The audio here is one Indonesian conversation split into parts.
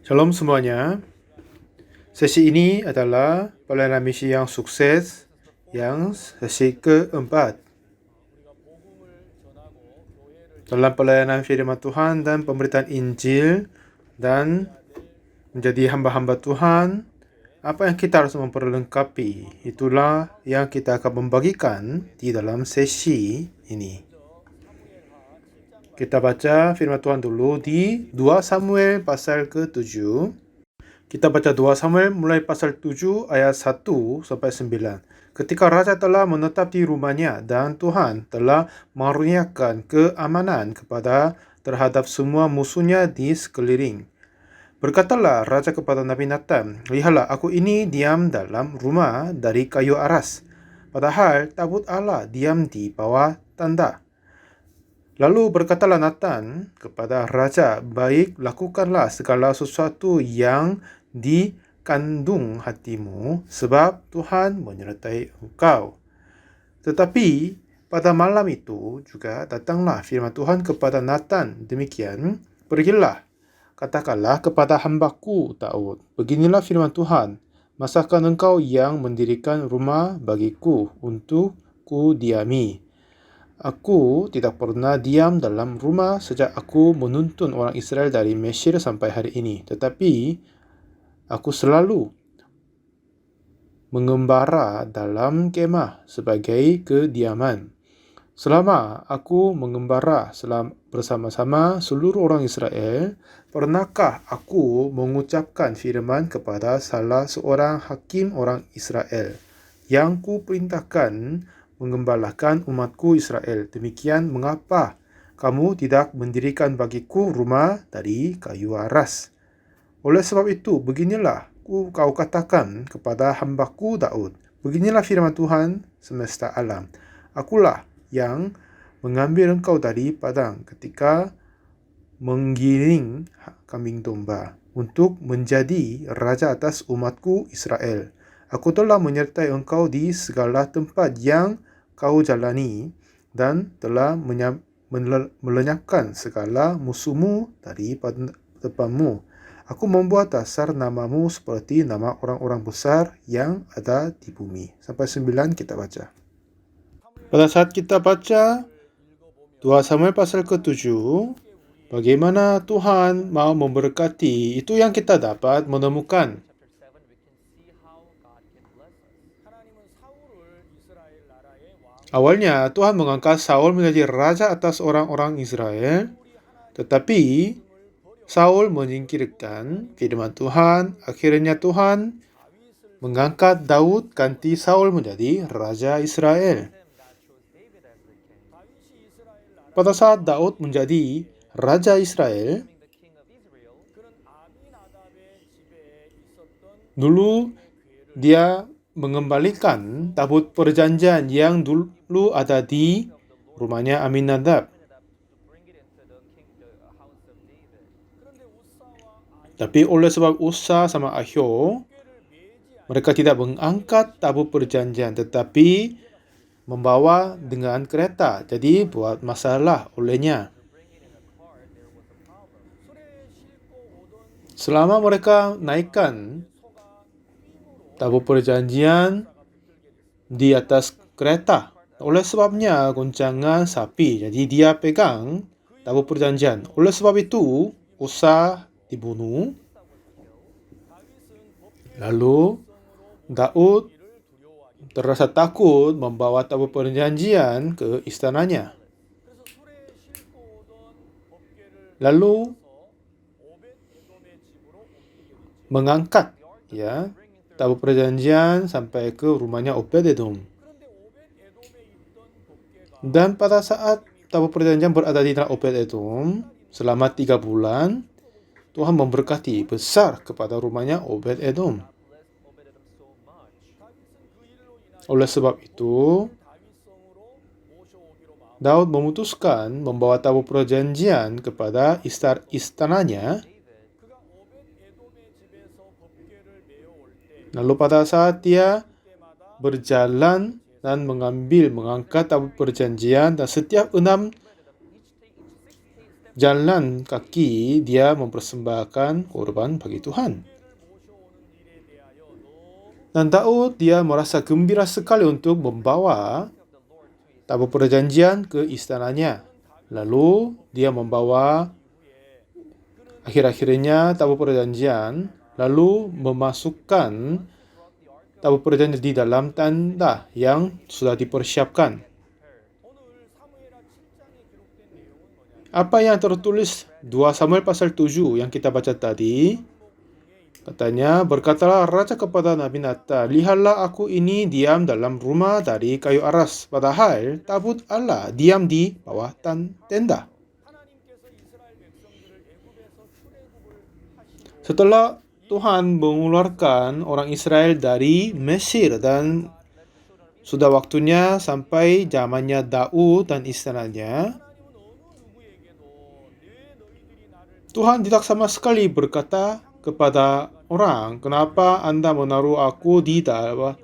Shalom semuanya. Sesi ini adalah pelayanan misi yang sukses yang sesi keempat. Dalam pelayanan firman Tuhan dan pemberitaan Injil dan menjadi hamba-hamba Tuhan, apa yang kita harus memperlengkapi, itulah yang kita akan membagikan di dalam sesi ini. Kita baca firman Tuhan dulu di 2 Samuel pasal ke-7. Kita baca 2 Samuel mulai pasal 7 ayat 1 sampai 9. Ketika raja telah menetap di rumahnya dan Tuhan telah mengaruniakan keamanan kepada terhadap semua musuhnya di sekeliling. Berkatalah raja kepada Nabi Nathan, "Lihatlah, aku ini diam dalam rumah dari kayu aras, padahal tabut Allah diam di bawah tanda." Lalu berkatalah Nathan kepada raja, "Baik, lakukanlah segala sesuatu yang dikandung hatimu, sebab Tuhan menyertai engkau." Tetapi pada malam itu juga datanglah firman Tuhan kepada Nathan demikian, "Pergilah, katakanlah kepada hambaku Daud, beginilah firman Tuhan, masakan engkau yang mendirikan rumah bagiku untuk ku diami? Aku tidak pernah diam dalam rumah sejak aku menuntun orang Israel dari Mesir sampai hari ini. Tetapi aku selalu mengembara dalam kemah sebagai kediaman. Selama aku mengembara bersama-sama seluruh orang Israel, pernahkah aku mengucapkan firman kepada salah seorang hakim orang Israel yang kuperintahkan mengembalakan umatku Israel, demikian mengapa kamu tidak mendirikan bagiku rumah dari kayu aras? Oleh sebab itu, beginilah kau katakan kepada hambaku Daud, beginilah firman Tuhan semesta alam, akulah yang mengambil engkau dari padang ketika menggiring kambing domba untuk menjadi raja atas umatku Israel. Aku telah menyertai engkau di segala tempat yang kau jalani dan telah melenyapkan segala musuhmu dari depanmu. Aku membuat dasar namamu seperti nama orang-orang besar yang ada di bumi. Sampai 9 kita baca. Pada saat kita baca 2 Samuel pasal ke-7, bagaimana Tuhan mau memberkati, itu yang kita dapat menemukan. Awalnya Tuhan mengangkat Saul menjadi raja atas orang-orang Israel, tetapi Saul menyingkirkan firman Tuhan. Akhirnya Tuhan mengangkat Daud ganti Saul menjadi raja Israel. Pada saat Daud menjadi raja Israel, dulu dia mengembalikan tabut perjanjian yang dulu ada di rumahnya Aminadab. Tapi oleh sebab Usa sama Ahio, mereka tidak mengangkat tabut perjanjian, tetapi membawa dengan kereta. Jadi buat masalah olehnya. Selama mereka naikkan tabut perjanjian di atas kereta, oleh sebabnya goncangan sapi, jadi dia pegang tabut perjanjian. Oleh sebab itu Usa dibunuh. Lalu Daud terasa takut membawa tabut perjanjian ke istananya. Lalu mengangkat tabut perjanjian sampai ke rumahnya Obed-Edom. Dan pada saat tabut perjanjian berada di dalam Obed-Edom selama 3 bulan, Tuhan memberkati besar kepada rumahnya Obed-Edom. Oleh sebab itu, Daud memutuskan membawa tabut perjanjian kepada istananya. Lalu pada saat dia berjalan dan mengangkat tabut perjanjian, dan setiap 6 jalan kaki dia mempersembahkan korban bagi Tuhan. Dan Daud dia merasa gembira sekali untuk membawa tabut perjanjian ke istananya. Lalu dia membawa akhir-akhirnya tabut perjanjian, lalu memasukkan tabut perjanjian di dalam tanda yang sudah dipersiapkan. Apa yang tertulis 2 Samuel pasal 7 yang kita baca tadi? Katanya, berkatalah raja kepada Nabi Natan, lihatlah aku ini diam dalam rumah dari kayu aras, padahal tabut Allah diam di bawah tenda. Setelah Tuhan mengeluarkan orang Israel dari Mesir dan sudah waktunya sampai zamannya Daud dan istananya, Tuhan tidak sama sekali berkata kepada orang, kenapa Anda menaruh aku di dalam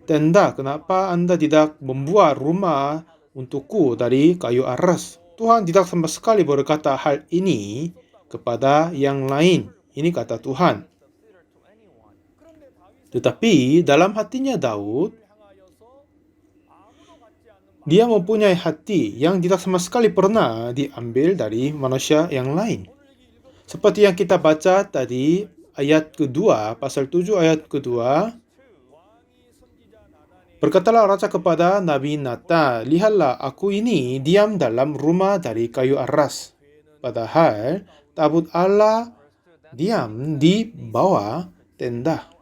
tenda? Kenapa Anda tidak membuat rumah untukku dari kayu aras? Tuhan tidak sama sekali berkata hal ini kepada yang lain. Ini kata Tuhan. Tetapi dalam hatinya Daud, dia mempunyai hati yang tidak sama sekali pernah diambil dari manusia yang lain. Seperti yang kita baca tadi, ayat kedua, pasal 7 ayat kedua, berkatalah raja kepada Nabi Natan, lihatlah aku ini diam dalam rumah dari kayu aras, padahal tabut Allah diam di bawah tenda.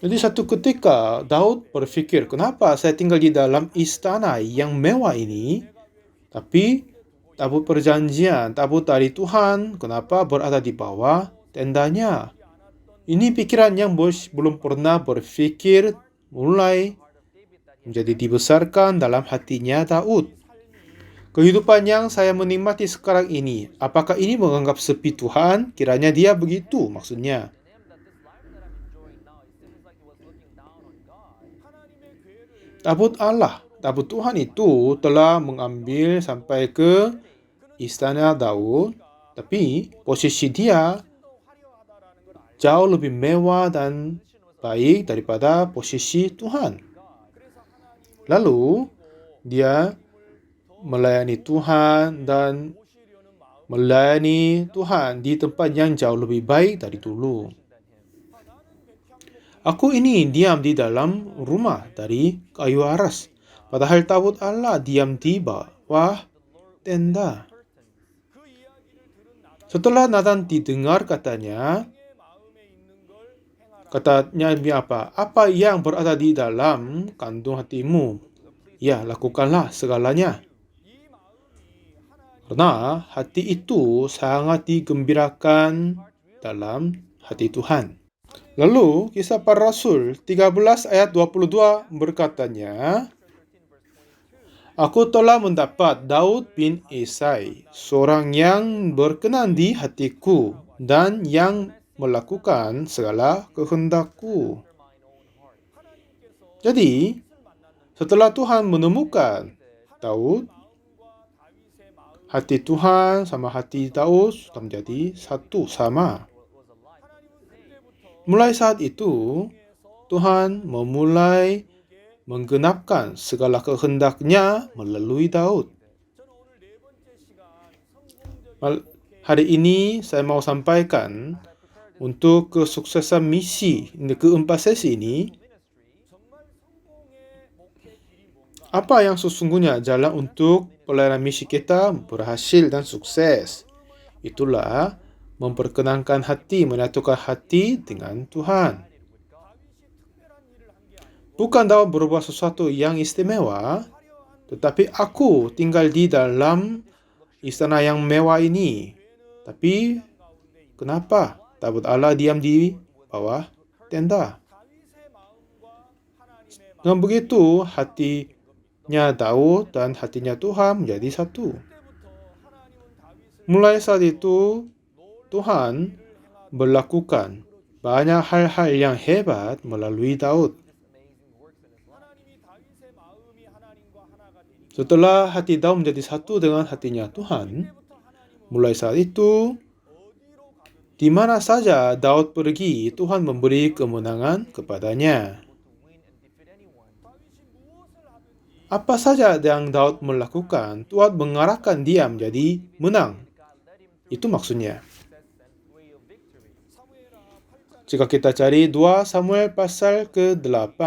Jadi satu ketika Daud berpikir, kenapa saya tinggal di dalam istana yang mewah ini, tapi tabut perjanjian, tabut dari Tuhan, kenapa berada di bawah tendanya? Ini pikiran yang belum pernah berpikir mulai menjadi dibesarkan dalam hatinya Daud. Kehidupan yang saya menikmati sekarang ini, apakah ini menganggap sepi Tuhan? Kiranya dia begitu maksudnya. Tabut Allah, tabut Tuhan itu telah mengambil sampai ke istana Daud, tapi posisi dia jauh lebih mewah dan baik daripada posisi Tuhan. Lalu dia melayani Tuhan dan melayani Tuhan di tempat yang jauh lebih baik dari dulu. Aku ini diam di dalam rumah dari kayu aras, padahal tabut Allah diam di bawah tenda. Setelah Natan didengar katanya apa? Apa yang berada di dalam kandung hatimu? Ya, lakukanlah segalanya. Karena hati itu sangat digembirakan dalam hati Tuhan. Lalu kisah para rasul 13 ayat 22 berkatanya, aku telah mendapat Daud bin Isai, seorang yang berkenan di hatiku dan yang melakukan segala kehendakku. Jadi, setelah Tuhan menemukan Daud, hati Tuhan sama hati Daud sudah menjadi satu sama. Mulai saat itu, Tuhan memulai menggenapkan segala kehendaknya melalui Daud. Hari ini saya mau sampaikan untuk kesuksesan misi keempat sesi ini, apa yang sesungguhnya jalan untuk pelayanan misi kita berhasil dan sukses. Itulah memperkenankan hati, menyatukan hati dengan Tuhan. Bukan Daud berbuat sesuatu yang istimewa, tetapi aku tinggal di dalam istana yang mewah ini. Tapi kenapa tabut Allah diam di bawah tenda? Dengan begitu, hatinya Daud dan hatinya Tuhan menjadi satu. Mulai saat itu, Tuhan melakukan banyak hal-hal yang hebat melalui Daud. Setelah hati Daud menjadi satu dengan hatinya Tuhan, mulai saat itu, di mana saja Daud pergi, Tuhan memberi kemenangan kepadanya. Apa saja yang Daud melakukan, Tuhan mengarahkan dia menjadi menang. Itu maksudnya. Jika kita cari 2 Samuel pasal ke-8,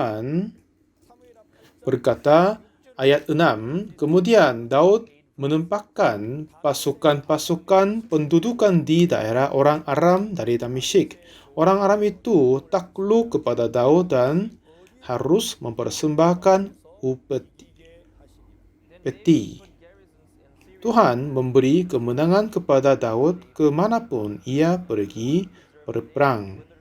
berkata ayat 6, kemudian Daud menempatkan pasukan-pasukan pendudukan di daerah orang Aram dari Damesyik. Orang Aram itu takluk kepada Daud dan harus mempersembahkan upeti. Tuhan memberi kemenangan kepada Daud kemanapun ia pergi berperang.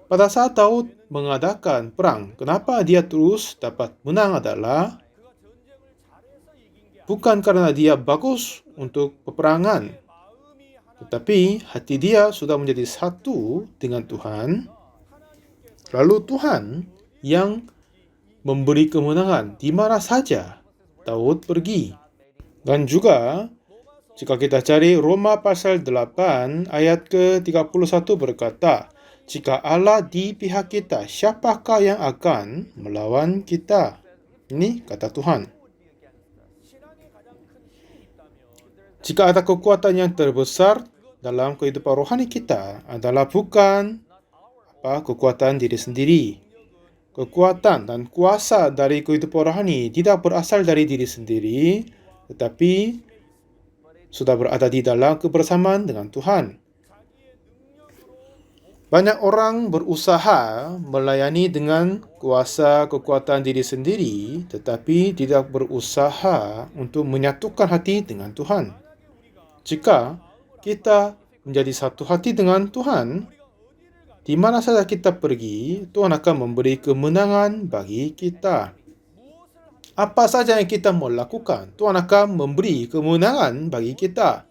Pada saat Daud mengadakan perang, kenapa dia terus dapat menang adalah bukan karena dia bagus untuk peperangan, tetapi hati dia sudah menjadi satu dengan Tuhan. Lalu Tuhan yang memberi kemenangan di mana saja Daud pergi. Dan juga jika kita cari Roma pasal 8 ayat ke-31 berkata, jika Allah di pihak kita, siapakah yang akan melawan kita? Ini kata Tuhan. Jika ada kekuatan yang terbesar dalam kehidupan rohani kita adalah bukan kekuatan diri sendiri. Kekuatan dan kuasa dari kehidupan rohani tidak berasal dari diri sendiri, tetapi sudah berada di dalam kebersamaan dengan Tuhan. Banyak orang berusaha melayani dengan kuasa kekuatan diri sendiri, tetapi tidak berusaha untuk menyatukan hati dengan Tuhan. Jika kita menjadi satu hati dengan Tuhan, di mana saja kita pergi, Tuhan akan memberi kemenangan bagi kita. Apa saja yang kita mau lakukan, Tuhan akan memberi kemenangan bagi kita.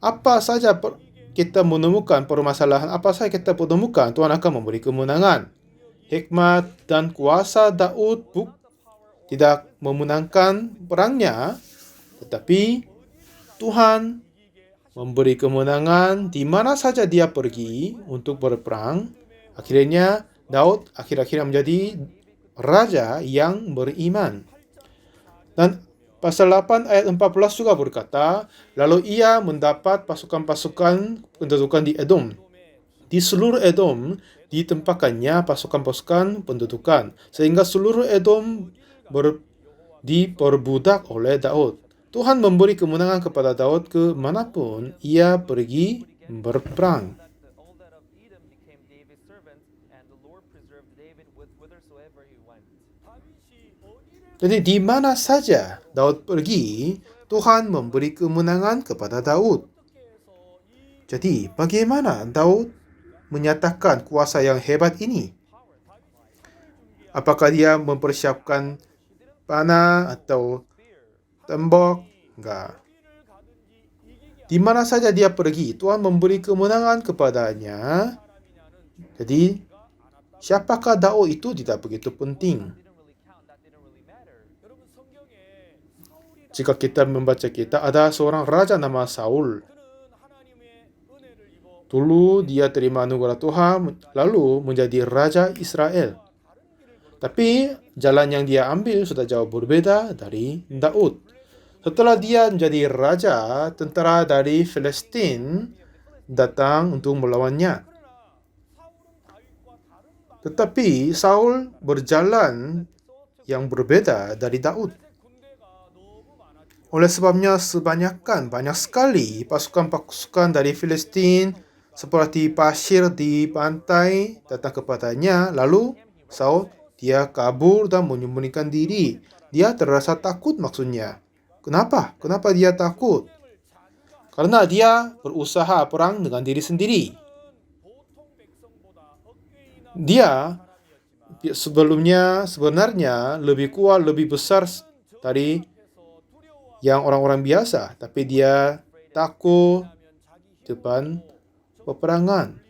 Apa saja kita menemukan permasalahan, apa saja kita menemukan, Tuhan akan memberi kemenangan. Hikmat dan kuasa Daud tidak memenangkan perangnya, tetapi Tuhan memberi kemenangan di mana saja dia pergi untuk berperang. Akhirnya Daud akhir-akhirnya menjadi raja yang beriman. Dan pasal 8 ayat 14 juga berkata, lalu ia mendapat pasukan-pasukan pendudukan di Edom. Di seluruh Edom ditempatkannya pasukan-pasukan pendudukan, sehingga seluruh Edom diperbudak oleh Daud. Tuhan memberi kemenangan kepada Daud kemanapun ia pergi berperang. Jadi di mana saja Daud pergi, Tuhan memberi kemenangan kepada Daud. Jadi bagaimana Daud menyatakan kuasa yang hebat ini? Apakah dia mempersiapkan panah atau tembok? Enggak. Di mana saja dia pergi, Tuhan memberi kemenangan kepadanya. Jadi siapakah Daud itu tidak begitu penting. Jika kita membaca kita, ada seorang raja nama Saul. Dulu dia terima anugerah Tuhan, lalu menjadi raja Israel. Tapi jalan yang dia ambil sudah jauh berbeda dari Daud. Setelah dia menjadi raja, tentara dari Palestina datang untuk melawannya. Tetapi Saul berjalan yang berbeda dari Daud. Oleh sebabnya banyak sekali pasukan-pasukan dari Palestina seperti pasir di pantai datang kepadanya. Lalu Saul dia kabur dan menyembunyikan diri. Dia terasa takut maksudnya. Kenapa? Kenapa dia takut? Karena dia berusaha perang dengan diri sendiri. Dia sebenarnya lebih kuat, lebih besar dari yang orang-orang biasa, tapi dia takut depan peperangan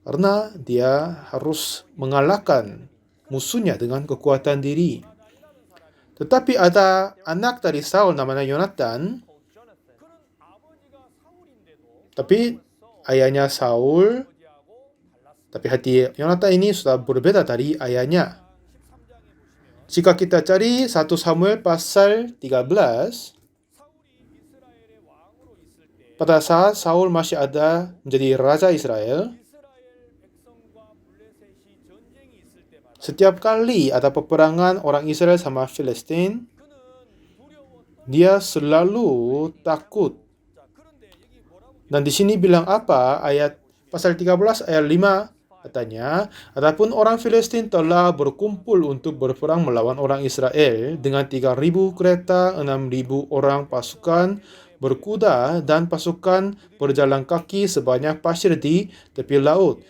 karena dia harus mengalahkan musuhnya dengan kekuatan diri. Tetapi ada anak dari Saul namanya Yonatan, tapi ayahnya Saul, tapi hati Yonatan ini sudah berbeda dari ayahnya. Jika kita cari 1 Samuel pasal 13, pada saat Saul masih ada menjadi raja Israel, setiap kali ada peperangan orang Israel sama Filistin, dia selalu takut. Dan di sini bilang apa? Ayat pasal 13 ayat 5 katanya, adapun orang Filistin telah berkumpul untuk berperang melawan orang Israel dengan 3.000 kereta, 6.000 orang pasukan berkuda dan pasukan berjalan kaki sebanyak pasir di tepi laut.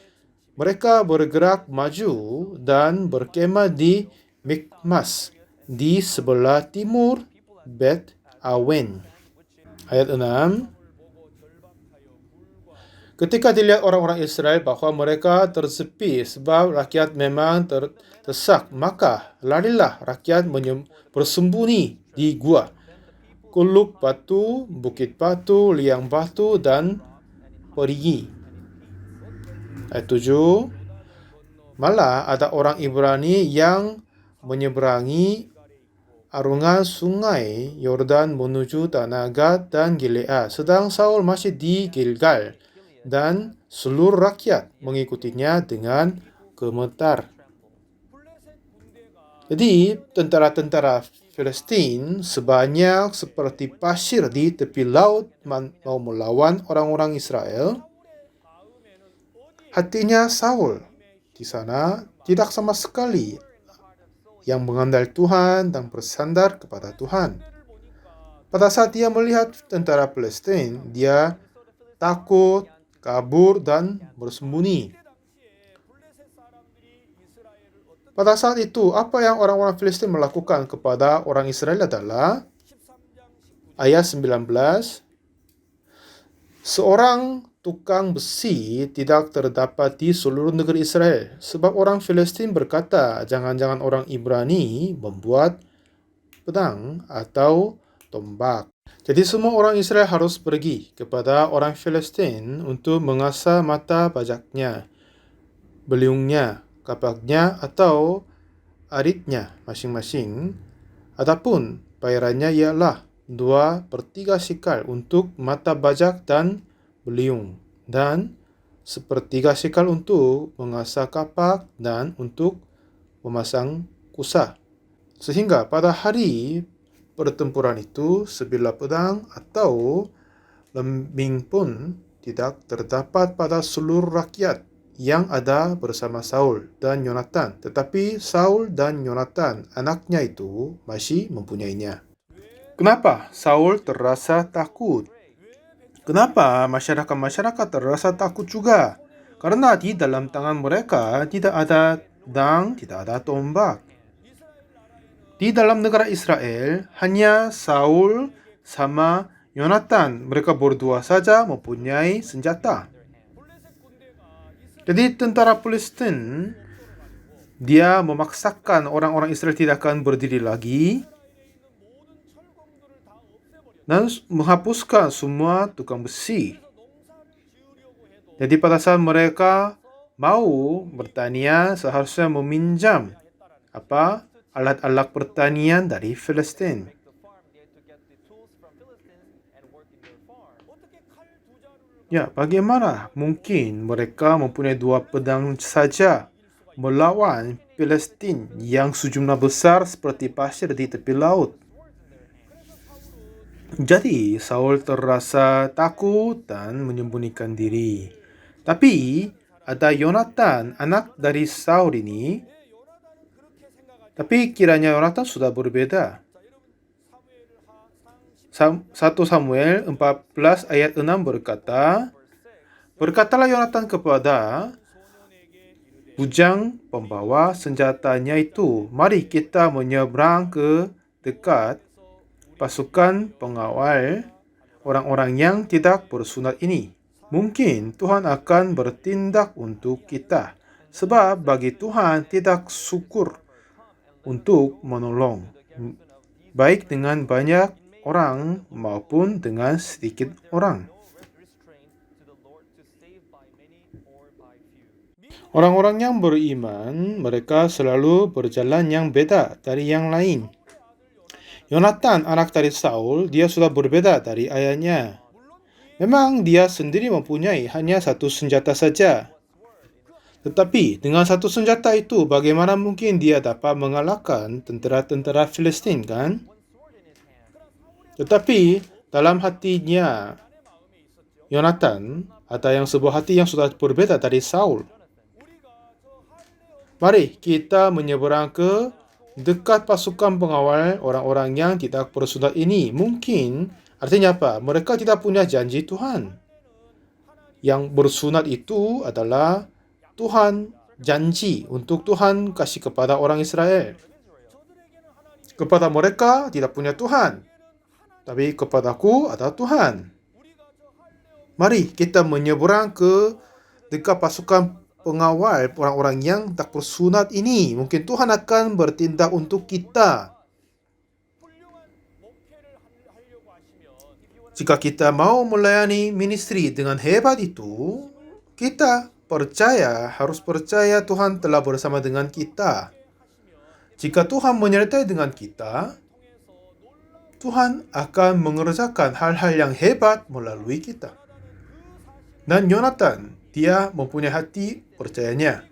Mereka bergerak maju dan berkemah di Mikmas di sebelah timur Bet Awen. Ayat 6. Ketika dilihat orang-orang Israel bahwa mereka tersepi sebab rakyat memang terdesak, maka larilah rakyat bersembunyi di gua, kuluk batu, bukit batu, liang batu, dan perigi. Ayat 7. Malah ada orang Ibrani yang menyeberangi arungan sungai Yordan menuju tanah Gad dan Gilead, sedang Saul masih di Gilgal, dan seluruh rakyat mengikutinya dengan gemetar. Jadi, tentara-tentara Filistin sebanyak seperti pasir di tepi laut mau melawan orang-orang Israel. Hatinya Saul di sana tidak sama sekali yang mengandal Tuhan dan bersandar kepada Tuhan. Pada saat dia melihat tentara Filistin, dia takut, kabur, dan bersembunyi. Pada saat itu, apa yang orang-orang Filistin melakukan kepada orang Israel adalah ayat 19. Seorang tukang besi tidak terdapat di seluruh negeri Israel, sebab orang Filistin berkata, jangan-jangan orang Ibrani membuat pedang atau tombak. Jadi semua orang Israel harus pergi kepada orang Filistin untuk mengasah mata bajaknya, beliungnya, kapaknya, atau aritnya masing-masing. Adapun bayarannya ialah 2/3 sikal untuk mata bajak dan beliung, dan 1/3 sikal untuk mengasah kapak dan untuk memasang kusa. Sehingga pada hari pertempuran itu, sebilah pedang atau lembing pun tidak terdapat pada seluruh rakyat yang ada bersama Saul dan Yonatan. Tetapi Saul dan Yonatan, anaknya itu, masih mempunyainya. Kenapa Saul terasa takut? Kenapa masyarakat terasa takut juga? Karena di dalam tangan mereka tidak ada pedang, tidak ada tombak. Di dalam negara Israel, hanya Saul sama Yonatan, mereka berdua saja mempunyai senjata. Jadi tentara Filistin, dia memaksakan orang-orang Israel tidak akan berdiri lagi dan menghapuskan semua tukang besi. Jadi pada saat mereka mau bertanian, seharusnya meminjam alat-alat pertanian dari Filistin. Ya, bagaimana mungkin mereka mempunyai 2 pedang saja melawan Filistin yang sejumlah besar seperti pasir di tepi laut? Jadi, Saul terasa takut dan menyembunyikan diri. Tapi, ada Yonatan, anak dari Saul ini. Tapi kiranya Yonatan sudah berbeda. 1 Samuel 14 ayat 6 berkata, berkatalah Yonatan kepada bujang pembawa senjatanya itu, mari kita menyeberang ke dekat pasukan pengawal orang-orang yang tidak bersunat ini. Mungkin Tuhan akan bertindak untuk kita. Sebab bagi Tuhan tidak syukur untuk menolong, baik dengan banyak orang maupun dengan sedikit orang. Orang-orang yang beriman, mereka selalu berjalan yang beda dari yang lain. Yonatan, anak dari Saul, dia sudah berbeda dari ayahnya. Memang dia sendiri mempunyai hanya satu senjata saja. Tetapi dengan satu senjata itu, bagaimana mungkin dia dapat mengalahkan tentara-tentara Filistin, kan? Tetapi dalam hatinya Yonatan ada sebuah hati yang sudah berbeda dari Saul. Mari kita menyeberang ke dekat pasukan pengawal orang-orang yang tidak bersunat ini. Mungkin artinya apa? Mereka tidak punya janji Tuhan. Yang bersunat itu adalah Tuhan janji untuk Tuhan kasih kepada orang Israel. Kepada mereka tidak punya Tuhan, tapi kepadaku ada Tuhan. Mari kita menyeberang ke dekat pasukan pengawal orang-orang yang tak bersunat ini. Mungkin Tuhan akan bertindak untuk kita. Jika kita mau melayani ministry dengan hebat itu, kita harus percaya Tuhan telah bersama dengan kita. Jika Tuhan menyertai dengan kita, Tuhan akan mengerjakan hal-hal yang hebat melalui kita. Dan Yonatan, dia mempunyai hati percayanya.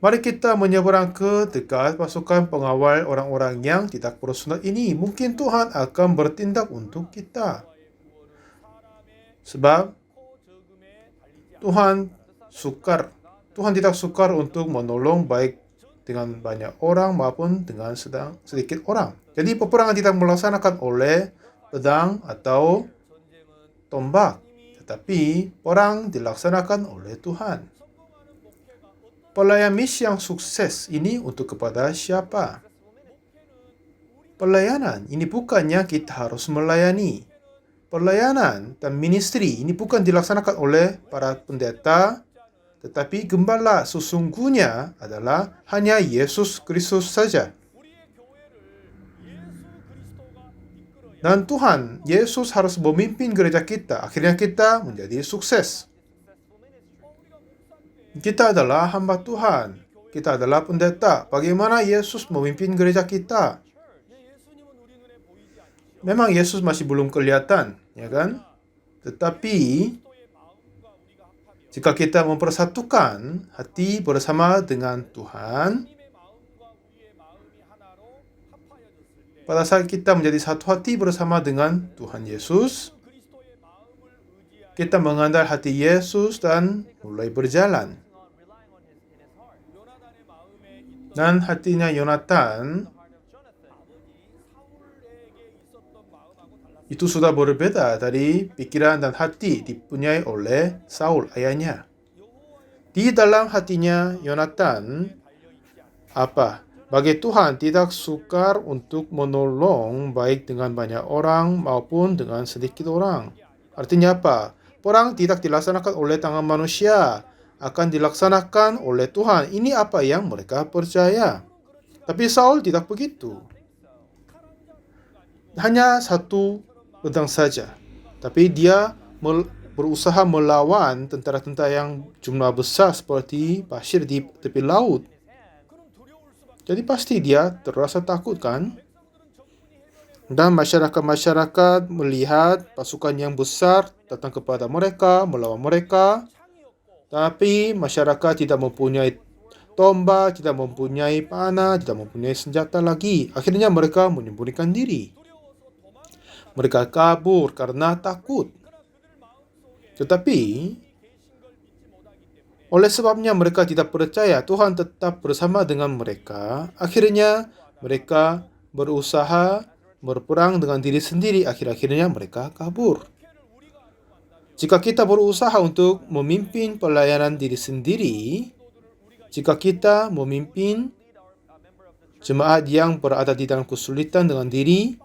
Mari kita menyeberang ke dekat pasukan pengawal orang-orang yang tidak bersunat ini. Mungkin Tuhan akan bertindak untuk kita. Sebab Tuhan tidak sukar untuk menolong baik dengan banyak orang maupun dengan sedikit orang. Jadi peperangan tidak melaksanakan oleh pedang atau tombak, tetapi perang dilaksanakan oleh Tuhan. Pelayan misi yang sukses ini untuk kepada siapa? Pelayanan ini bukannya kita harus melayani. Pelayanan dan ministry ini bukan dilaksanakan oleh para pendeta, tetapi gembala sesungguhnya adalah hanya Yesus Kristus saja. Dan Tuhan, Yesus harus memimpin gereja kita. Akhirnya kita menjadi sukses. Kita adalah hamba Tuhan. Kita adalah pendeta. Bagaimana Yesus memimpin gereja kita? Memang Yesus masih belum kelihatan, ya kan? Tetapi jika kita mempersatukan hati bersama dengan Tuhan, pada saat kita menjadi satu hati bersama dengan Tuhan Yesus, kita mengandal hati Yesus dan mulai berjalan. Dan hatinya Yonatan itu sudah berbeda dari pikiran dan hati dipunyai oleh Saul ayahnya. Di dalam hatinya Yonatan bagi Tuhan tidak sukar untuk menolong baik dengan banyak orang maupun dengan sedikit orang. Artinya apa? Perang tidak dilaksanakan oleh tangan manusia, akan dilaksanakan oleh Tuhan. Ini apa yang mereka percaya. Tapi Saul tidak begitu. Hanya satu pedang saja. Tapi dia berusaha melawan tentara-tentara yang jumlah besar seperti pasir di tepi laut. Jadi pasti dia terasa takut, kan? Dan masyarakat melihat pasukan yang besar datang kepada mereka, melawan mereka. Tapi masyarakat tidak mempunyai tombak, tidak mempunyai panah, tidak mempunyai senjata lagi. Akhirnya mereka menyembunyikan diri. Mereka kabur karena takut. Tetapi oleh sebabnya mereka tidak percaya Tuhan tetap bersama dengan mereka. Akhirnya mereka berusaha berperang dengan diri sendiri. Akhir-akhirnya mereka kabur. Jika kita berusaha untuk memimpin pelayanan diri sendiri, jika kita memimpin jemaat yang berada di dalam kesulitan dengan diri,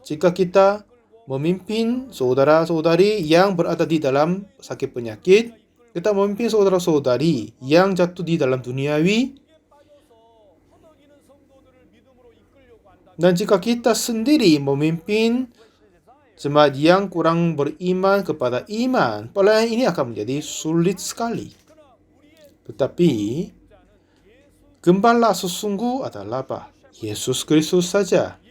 jika kita memimpin saudara-saudari yang berada di dalam sakit penyakit, kita memimpin saudara-saudari yang jatuh di dalam duniawi, dan jika kita sendiri memimpin jemaat yang kurang beriman kepada iman, pelayanan ini akan menjadi sulit sekali. Tetapi gembala sesungguh adalah apa? Yesus Kristus saja.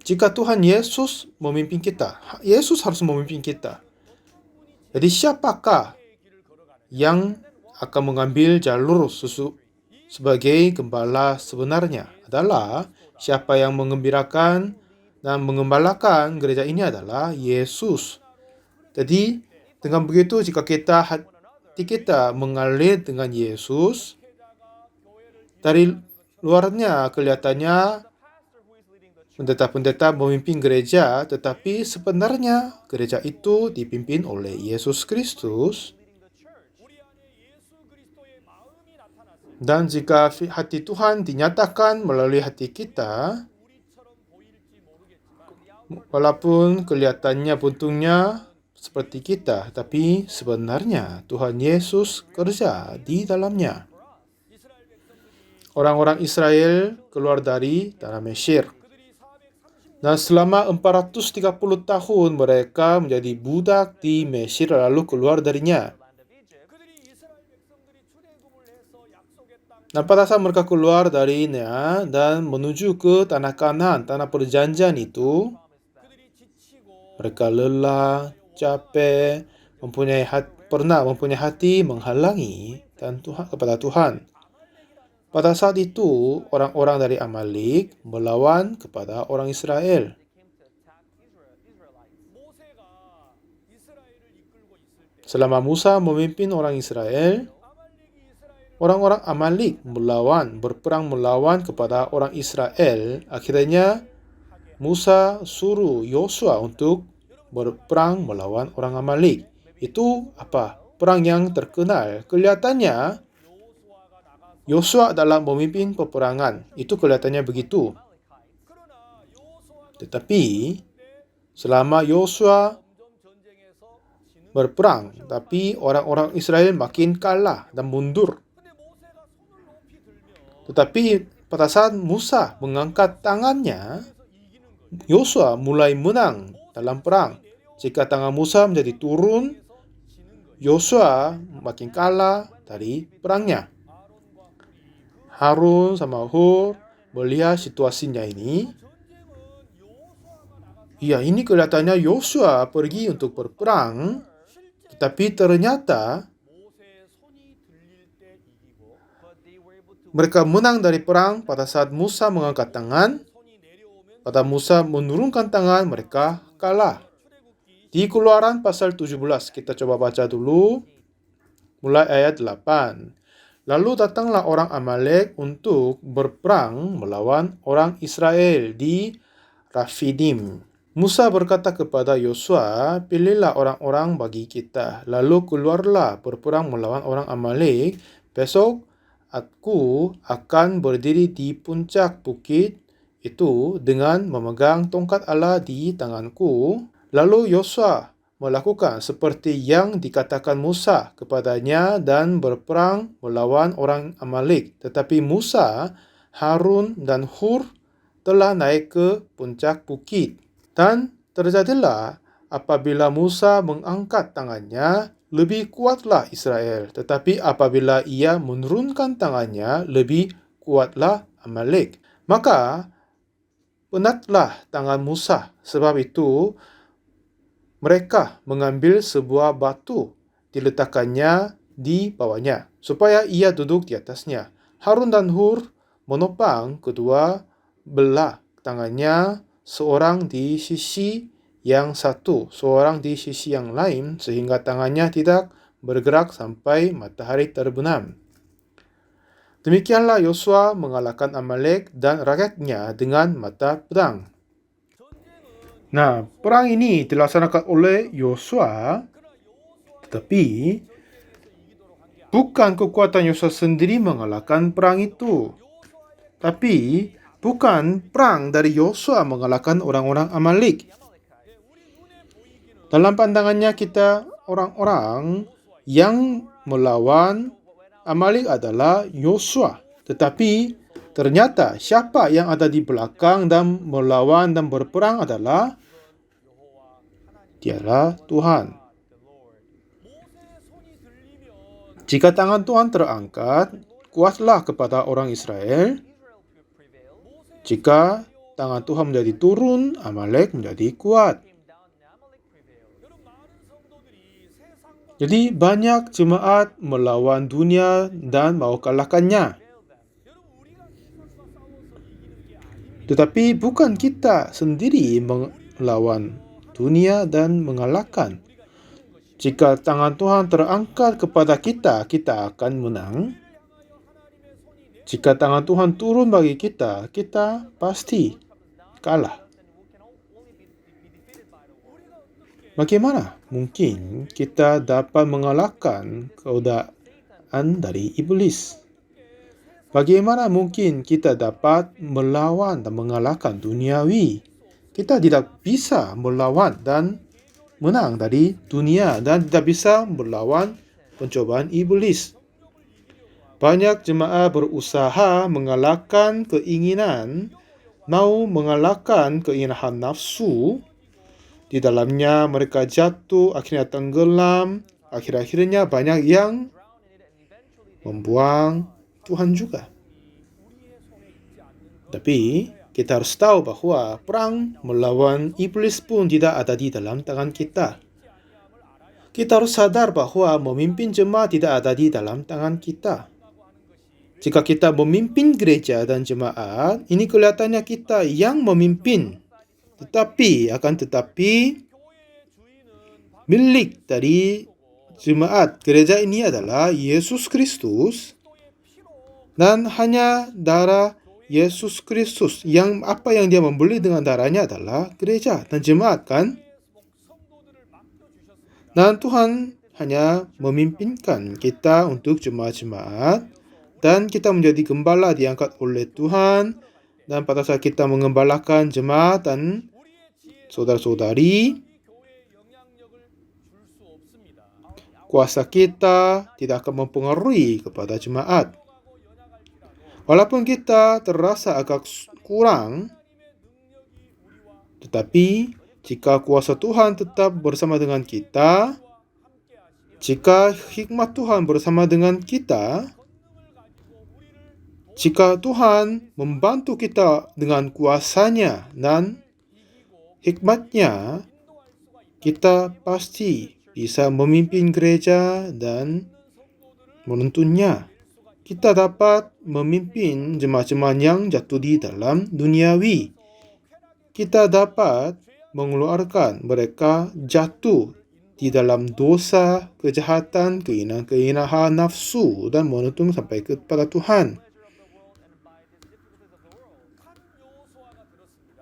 Jika Tuhan Yesus memimpin kita, Yesus harus memimpin kita. Jadi siapakah yang akan mengambil jalur sebagai gembala sebenarnya? Adalah siapa yang mengembirakan dan mengembalakan gereja ini adalah Yesus. Jadi dengan begitu, jika hati kita mengalir dengan Yesus, dari luarnya kelihatannya pendeta-pendeta memimpin gereja, tetapi sebenarnya gereja itu dipimpin oleh Yesus Kristus. Dan jika hati Tuhan dinyatakan melalui hati kita, walaupun kelihatannya bentuknya seperti kita, tapi sebenarnya Tuhan Yesus kerja di dalamnya. Orang-orang Israel keluar dari tanah Mesir. Dan selama 430 tahun mereka menjadi budak di Mesir lalu keluar darinya. Dan pada saat mereka keluar darinya dan menuju ke tanah Kanaan, tanah perjanjian itu, mereka lelah, capek, pernah mempunyai hati menghalangi dan kepada Tuhan. Pada saat itu, orang-orang dari Amalek melawan kepada orang Israel. Selama Musa memimpin orang Israel, orang-orang Amalek berperang melawan kepada orang Israel. Akhirnya, Musa suruh Yosua untuk berperang melawan orang Amalek. Itu apa? Perang yang terkenal. Kelihatannya Yosua adalah memimpin peperangan. Itu kelihatannya begitu. Tetapi selama Yosua berperang, tapi orang-orang Israel makin kalah dan mundur. Tetapi pada saat Musa mengangkat tangannya, Yosua mulai menang dalam perang. Jika tangan Musa menjadi turun, Yosua makin kalah dari perangnya. Harun sama Hur melihat situasinya ini. Ya, ini kelihatannya Yosua pergi untuk berperang, tetapi ternyata mereka menang dari perang pada saat Musa mengangkat tangan. Pada Musa menurunkan tangan, mereka kalah. Di Keluaran pasal 17, kita coba baca dulu, mulai ayat 8. Lalu datanglah orang Amalek untuk berperang melawan orang Israel di Rafidim. Musa berkata kepada Yosua, pilihlah orang-orang bagi kita, lalu keluarlah berperang melawan orang Amalek. Besok aku akan berdiri di puncak bukit itu dengan memegang tongkat Allah di tanganku. Lalu Yosua melakukan seperti yang dikatakan Musa kepadanya dan berperang melawan orang Amalek. Tetapi Musa, Harun dan Hur telah naik ke puncak bukit. Dan terjadilah apabila Musa mengangkat tangannya, lebih kuatlah Israel. Tetapi apabila ia menurunkan tangannya, lebih kuatlah Amalek. Maka penatlah tangan Musa. Sebab itu mereka mengambil sebuah batu, diletakkannya di bawahnya, supaya ia duduk di atasnya. Harun dan Hur menopang kedua belah tangannya, seorang di sisi yang satu, seorang di sisi yang lain, sehingga tangannya tidak bergerak sampai matahari terbenam. Demikianlah Yosua mengalahkan Amalek dan rakyatnya dengan mata pedang. Nah, perang ini dilaksanakan oleh Yosua, tetapi bukan kekuatan Yosua sendiri mengalahkan perang itu. Tapi bukan perang dari Yosua mengalahkan orang-orang Amalek. Dalam pandangannya kita orang-orang yang melawan Amalek adalah Yosua. Tetapi ternyata siapa yang ada di belakang dan melawan dan berperang adalah dialah Tuhan. Jika tangan Tuhan terangkat, kuatlah kepada orang Israel. Jika tangan Tuhan menjadi turun, Amalek menjadi kuat. Jadi banyak jemaat melawan dunia dan mau kalahkannya. Tetapi bukan kita sendiri melawan dunia dan mengalahkan. Jika tangan Tuhan terangkat kepada kita, kita akan menang. Jika tangan Tuhan turun bagi kita, kita pasti kalah. Bagaimana mungkin kita dapat mengalahkan godaan dari iblis? Bagaimana mungkin kita dapat melawan dan mengalahkan duniawi? Kita tidak bisa melawan dan menang dari dunia dan tidak bisa melawan pencobaan iblis. Banyak jemaat berusaha mengalahkan keinginan, mau mengalahkan keinginan nafsu. Di dalamnya mereka jatuh, akhirnya tenggelam, akhir-akhirnya banyak yang membuang Tuhan juga. Tapi kita harus tahu bahwa perang melawan iblis pun tidak ada di dalam tangan kita. Kita harus sadar bahwa memimpin jemaat tidak ada di dalam tangan kita. Jika kita memimpin gereja dan jemaat, ini kelihatannya kita yang memimpin. Tetapi milik dari jemaat gereja ini adalah Yesus Kristus, dan hanya darah Yesus Kristus yang dia membeli dengan darahnya adalah gereja dan jemaat, kan? Dan Tuhan hanya memimpinkan kita untuk jemaat-jemaat, dan kita menjadi gembala diangkat oleh Tuhan. Dan pada saat kita mengembalakan jemaat dan saudara-saudari, kuasa kita tidak akan mempengaruhi kepada jemaat. Walaupun kita terasa agak kurang, tetapi jika kuasa Tuhan tetap bersama dengan kita, jika hikmat Tuhan bersama dengan kita, jika Tuhan membantu kita dengan kuasanya dan hikmatnya, kita pasti bisa memimpin gereja dan menuntunnya. Kita dapat memimpin jemaat-jemaat yang jatuh di dalam duniawi. Kita dapat mengeluarkan mereka jatuh di dalam dosa, kejahatan, keinginan nafsu dan menuntun sampai kepada Tuhan.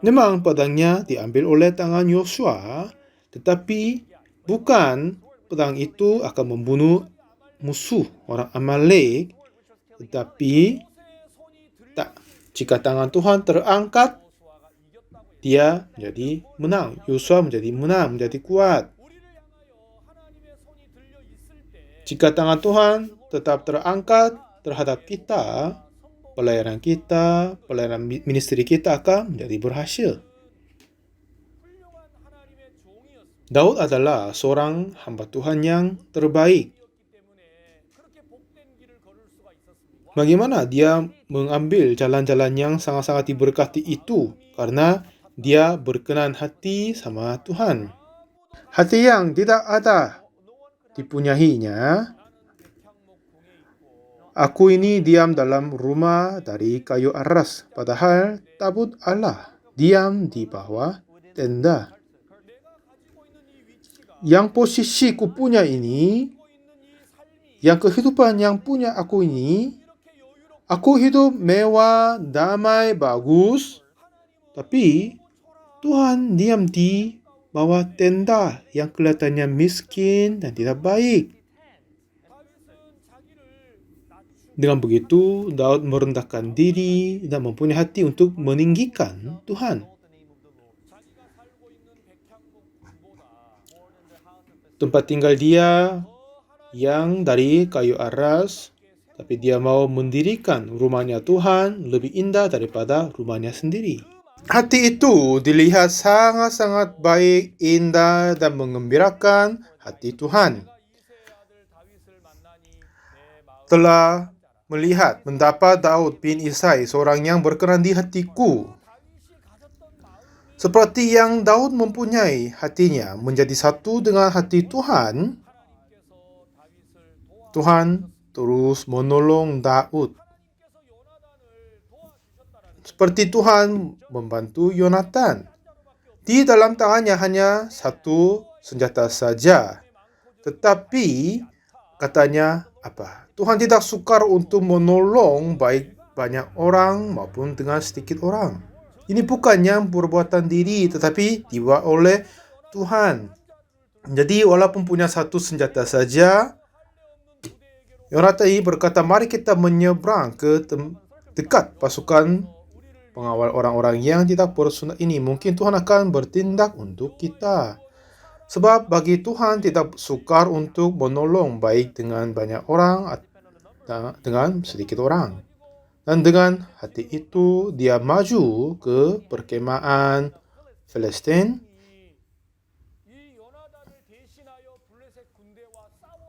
Memang pedangnya diambil oleh tangan Yosua, tetapi bukan pedang itu akan membunuh musuh orang Amalek, tetapi jika tangan Tuhan terangkat, dia menjadi menang. Yosua menjadi menang, menjadi kuat. Jika tangan Tuhan tetap terangkat terhadap kita, pelayanan ministry kita akan menjadi berhasil. Daud adalah seorang hamba Tuhan yang terbaik. Bagaimana dia mengambil jalan-jalan yang sangat-sangat diberkati itu? Karena dia berkenan hati sama Tuhan. Hati yang tidak ada dipunyainya. Aku ini diam dalam rumah dari kayu aras, padahal tabut Allah diam di bawah tenda. Yang posisi ku punya ini, yang kehidupan yang punya aku ini, aku hidup mewah, damai, bagus, tapi Tuhan diam di bawah tenda yang kelihatannya miskin dan tidak baik. Dengan begitu, Daud merendahkan diri dan mempunyai hati untuk meninggikan Tuhan. Tempat tinggal dia yang dari kayu aras, tapi dia mau mendirikan rumahnya Tuhan lebih indah daripada rumahnya sendiri. Hati itu dilihat sangat-sangat baik, indah, dan mengembirakan hati Tuhan. Telah melihat, mendapat Daud bin Isai, seorang yang berkenan di hatiku. Seperti yang Daud mempunyai hatinya menjadi satu dengan hati Tuhan, Tuhan terus menolong Daud. Seperti Tuhan membantu Yonatan. Di dalam tangannya hanya satu senjata saja. Tetapi katanya apa? Tuhan tidak sukar untuk menolong baik banyak orang maupun dengan sedikit orang. Ini bukannya perbuatan diri, tetapi dibuat oleh Tuhan. Jadi walaupun punya satu senjata saja, Yonatan ini berkata, mari kita menyeberang ke dekat pasukan pengawal orang-orang yang tidak bersunat ini. Mungkin Tuhan akan bertindak untuk kita. Sebab bagi Tuhan tidak sukar untuk menolong baik dengan banyak orang dengan sedikit orang. Dan dengan hati itu dia maju ke perkemahan Palestina.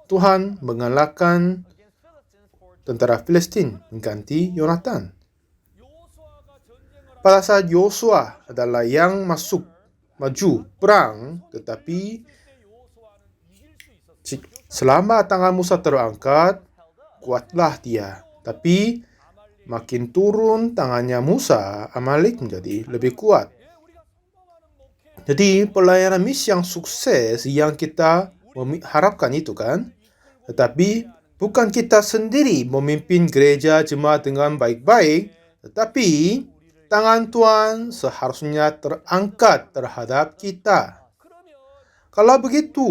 Tuhan mengalahkan tentara Palestina mengganti Yonatan. Pada saat Yosua adalah yang maju perang, tetapi selama tangan Musa terangkat, kuatlah dia. Tapi makin turun tangannya Musa, Amalek menjadi lebih kuat. Jadi pelayanan misi yang sukses yang kita harapkan itu kan. Tetapi bukan kita sendiri memimpin gereja jemaat dengan baik-baik, tetapi tangan Tuhan seharusnya terangkat terhadap kita. Kalau begitu,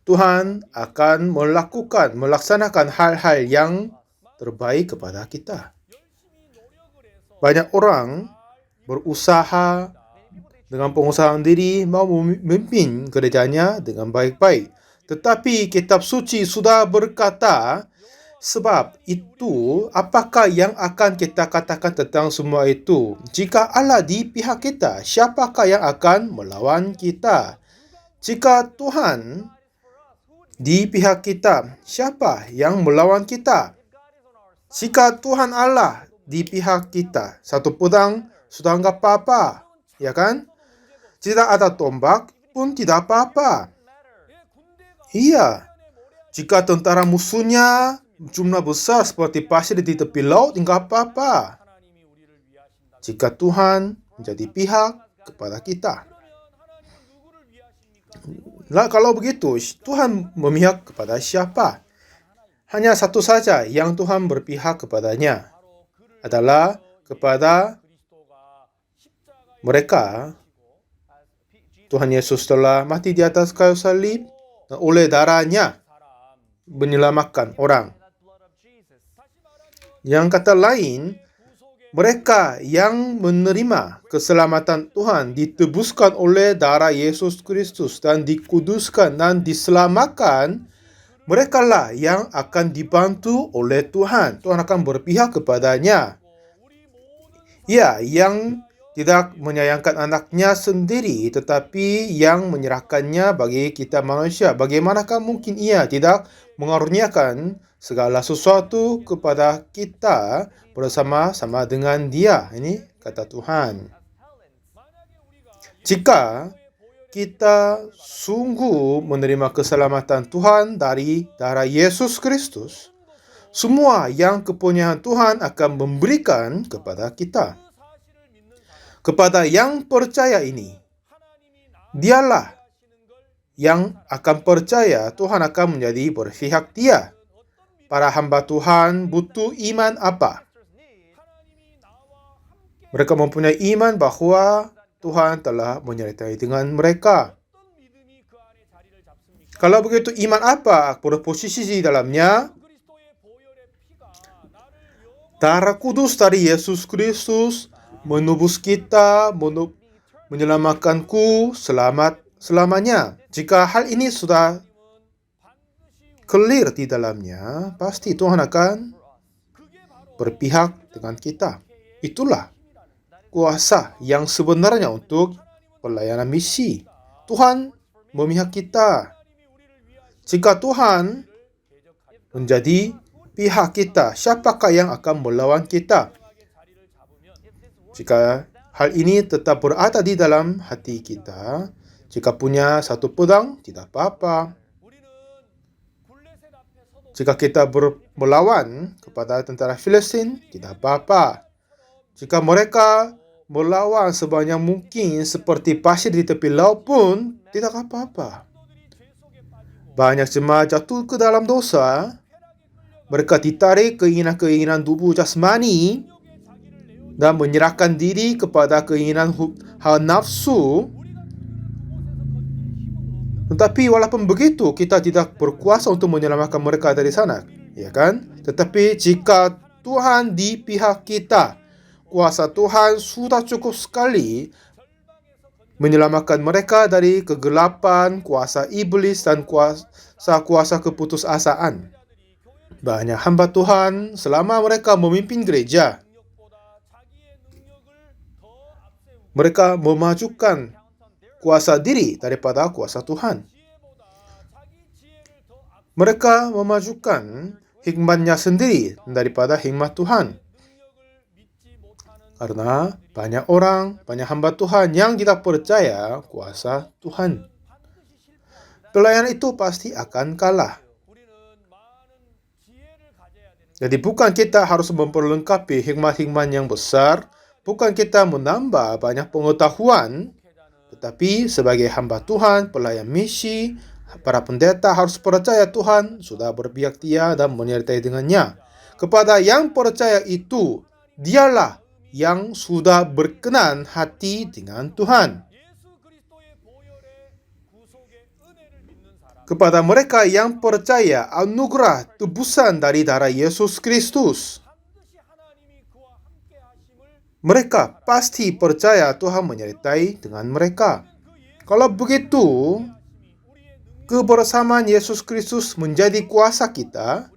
Tuhan akan melaksanakan hal-hal yang terbaik kepada kita. Banyak orang berusaha dengan pengusaha sendiri mau memimpin gerejanya dengan baik-baik. Tetapi kitab suci sudah berkata, sebab itu, apakah yang akan kita katakan tentang semua itu? Jika Allah di pihak kita, siapakah yang akan melawan kita? Jika Tuhan di pihak kita, siapa yang melawan kita? Jika Tuhan Allah di pihak kita, satu pedang sudah enggak apa-apa, ya kan? Tidak ada tombak pun tidak apa-apa. Iya, jika tentara musuhnya jumlah besar seperti pasir di tepi laut, enggak apa-apa. Jika Tuhan menjadi pihak kepada kita. Nah, kalau begitu, Tuhan memihak kepada siapa? Hanya satu saja yang Tuhan berpihak kepadanya, adalah kepada mereka. Tuhan Yesus telah mati di atas kayu salib, dan oleh darahnya menyelamatkan orang. Yang kata lain, mereka yang menerima keselamatan Tuhan ditebuskan oleh darah Yesus Kristus dan dikuduskan dan diselamatkan, merekalah yang akan dibantu oleh Tuhan. Tuhan akan berpihak kepadanya. Ya, yang tidak menyayangkan anaknya sendiri, tetapi yang menyerahkannya bagi kita manusia. Bagaimanakah mungkin ia tidak mengaruniakan segala sesuatu kepada kita bersama-sama dengan dia? Ini kata Tuhan. Jika kita sungguh menerima keselamatan Tuhan dari darah Yesus Kristus, semua yang kepunyaan Tuhan akan memberikan kepada kita. Kepada yang percaya ini, dialah yang akan percaya Tuhan akan menjadi berpihak dia. Para hamba Tuhan butuh iman apa? Mereka mempunyai iman bahwa Tuhan telah menyertai dengan mereka. Kalau begitu, iman apa berposisi di dalamnya? Darah kudus dari Yesus Kristus menebus kita, menyelamatkanku selamat selamanya. Jika hal ini sudah clear di dalamnya, pasti Tuhan akan berpihak dengan kita. Itulah kuasa yang sebenarnya untuk pelayanan misi. Tuhan memihak kita. Jika Tuhan menjadi pihak kita, siapakah yang akan melawan kita? Jika hal ini tetap berada di dalam hati kita, jika punya satu pedang, tidak apa-apa. Jika kita melawan kepada tentara Filistin, tidak apa-apa. Jika mereka melawan sebanyak mungkin seperti pasir di tepi laut pun, tidak apa-apa. Banyak jemaat jatuh ke dalam dosa. Mereka ditarik keinginan-keinginan tubuh jasmani dan menyerahkan diri kepada keinginan hawa nafsu. Tetapi walaupun begitu, kita tidak berkuasa untuk menyelamatkan mereka dari sana, ya kan? Tetapi jika Tuhan di pihak kita, kuasa Tuhan sudah cukup sekali menyelamatkan mereka dari kegelapan, kuasa iblis, dan kuasa keputusasaan. Banyak hamba Tuhan selama mereka memimpin gereja, mereka memajukan kuasa diri daripada kuasa Tuhan. Mereka memajukan hikmatnya sendiri daripada hikmat Tuhan. Karena banyak orang, banyak hamba Tuhan yang tidak percaya kuasa Tuhan. Pelayanan itu pasti akan kalah. Jadi bukan kita harus memperlengkapi hikmat-hikmat yang besar, bukan kita menambah banyak pengetahuan, tetapi sebagai hamba Tuhan, pelayan misi, para pendeta harus percaya Tuhan sudah berpihak dia dan menyertai dengannya. Kepada yang percaya itu, dialah yang sudah berkenan hati dengan Tuhan. Kepada mereka yang percaya anugerah tebusan dari darah Yesus Kristus, mereka pasti percaya Tuhan menyertai dengan mereka. Kalau begitu, kebersamaan Yesus Kristus menjadi kuasa kita.